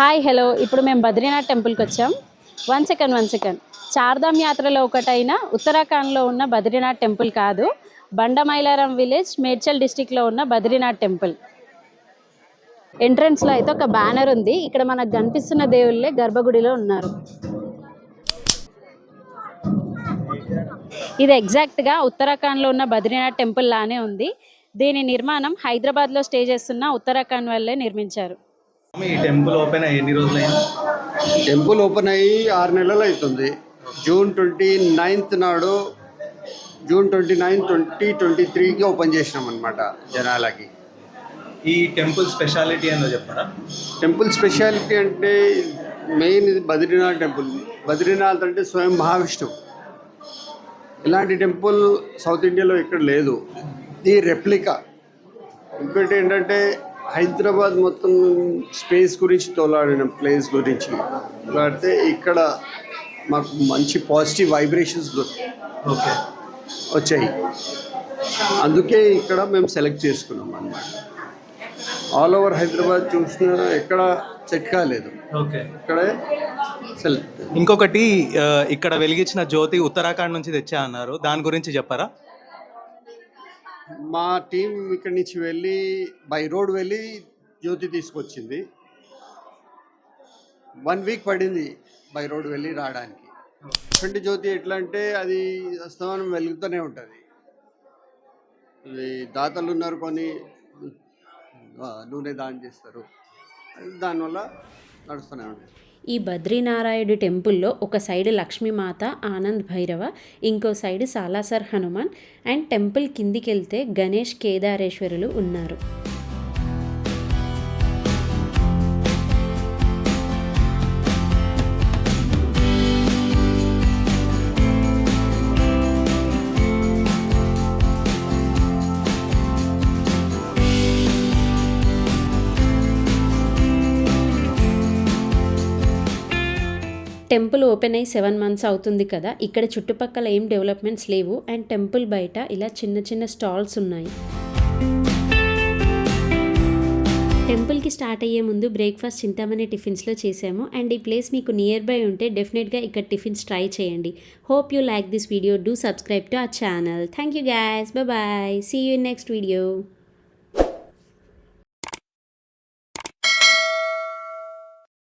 Hi hello ఇప్పుడు మేము బద్రీనాథ్ టెంపుల్కి వచ్చాం. వన్ సెకండ్ చార్ధామ్ యాత్రలో ఒకటైన ఉత్తరాఖండ్లో ఉన్న బద్రీనాథ్ టెంపుల్ కాదు, బండమైలారం విలేజ్ మేడ్చల్ డిస్టిక్లో ఉన్న బద్రీనాథ్ టెంపుల్. ఎంట్రన్స్లో అయితే ఒక బ్యానర్ ఉంది. ఇక్కడ మనకు కనిపిస్తున్న దేవుళ్ళే గర్భగుడిలో ఉన్నారు. ఇది ఎగ్జాక్ట్గా ఉత్తరాఖండ్లో ఉన్న బద్రీనాథ్ టెంపుల్ లానే ఉంది. దీని నిర్మాణం హైదరాబాద్లో స్టే చేస్తున్న ఉత్తరాఖండ్ వాళ్ళే నిర్మించారు. ఈ టెంపుల్ ఓపెన్ అయ్యి ఎన్ని రోజులైంది? టెంపుల్ ఓపెన్ అయ్యి 6 నెలలు అవుతుంది. జూన్ 29 నాడు, జూన్ 29, 2023కి ఓపెన్ చేసినాం అనమాట జనాలకి. ఈ టెంపుల్ స్పెషాలిటీ ఏందో చెప్పరా? టెంపుల్ స్పెషాలిటీ అంటే మెయిన్ ఇది బద్రీనాథ్ టెంపుల్. బద్రీనాథ్ అంటే స్వయం మహావిష్ణువు. ఇలాంటి టెంపుల్ సౌత్ ఇండియాలో ఇక్కడ లేదు. ఇది రెప్లికా. ఇంకోటి ఏంటంటే హైదరాబాద్ మొత్తం స్పేస్ గురించి తోలాడిన ప్లేస్ గురించి తోలాడితే ఇక్కడ మాకు మంచి పాజిటివ్ వైబ్రేషన్స్ ఓకే వచ్చాయి. అందుకే ఇక్కడ మేము సెలెక్ట్ చేసుకున్నాం అన్నమాట. ఆల్ ఓవర్ హైదరాబాద్ చూసిన ఎక్కడ సెట్ కాలేదు, ఓకే ఇక్కడే సెలెక్ట్. ఇంకొకటి ఇక్కడ వెలిగించిన జ్యోతి ఉత్తరాఖండ్ నుంచి తెచ్చా అన్నారు, దాని గురించి చెప్పరా? మా టీం ఇక్కడి నుంచి వెళ్ళి బై రోడ్ వెళ్ళి జ్యోతి తీసుకొచ్చింది. 1 వీక్ పడింది బై రోడ్ వెళ్ళి రావడానికి. అంటే జ్యోతి ఎట్లా అంటే అది అస్తమానం వెలుగుతూనే ఉంటుంది. దాతలు ఉన్నారు, కొన్ని నూనె దానం చేస్తారు, దానివల్ల నడుస్తూనే ఉంటుంది. ఈ బద్రీనారాయణుడి టెంపుల్లో ఒక సైడ్ లక్ష్మీమాత, ఆనంద్ భైరవ, ఇంకో సైడ్ సాలాసర్ హనుమాన్ అండ్ టెంపుల్ కిందికి వెళ్తే గణేష్, కేదారేశ్వరులు ఉన్నారు. టెంపుల్ ఓపెన్ అయ్యి 7 months అవుతుంది కదా. ఇక్కడ చుట్టుపక్కల ఏం డెవలప్మెంట్స్ లేవు అండ్ టెంపుల్ బయట ఇలా చిన్న చిన్న స్టాల్స్ ఉన్నాయి. టెంపుల్కి స్టార్ట్ అయ్యే ముందు బ్రేక్ఫాస్ట్ చింతామణి టిఫిన్స్లో చేసాము అండ్ ఈ ప్లేస్ మీకు నియర్ బై ఉంటే డెఫినెట్గా ఇక్కడ టిఫిన్స్ ట్రై చేయండి. Hope you like this video. Do subscribe to our channel. Thank you guys. Bye. See you in next video.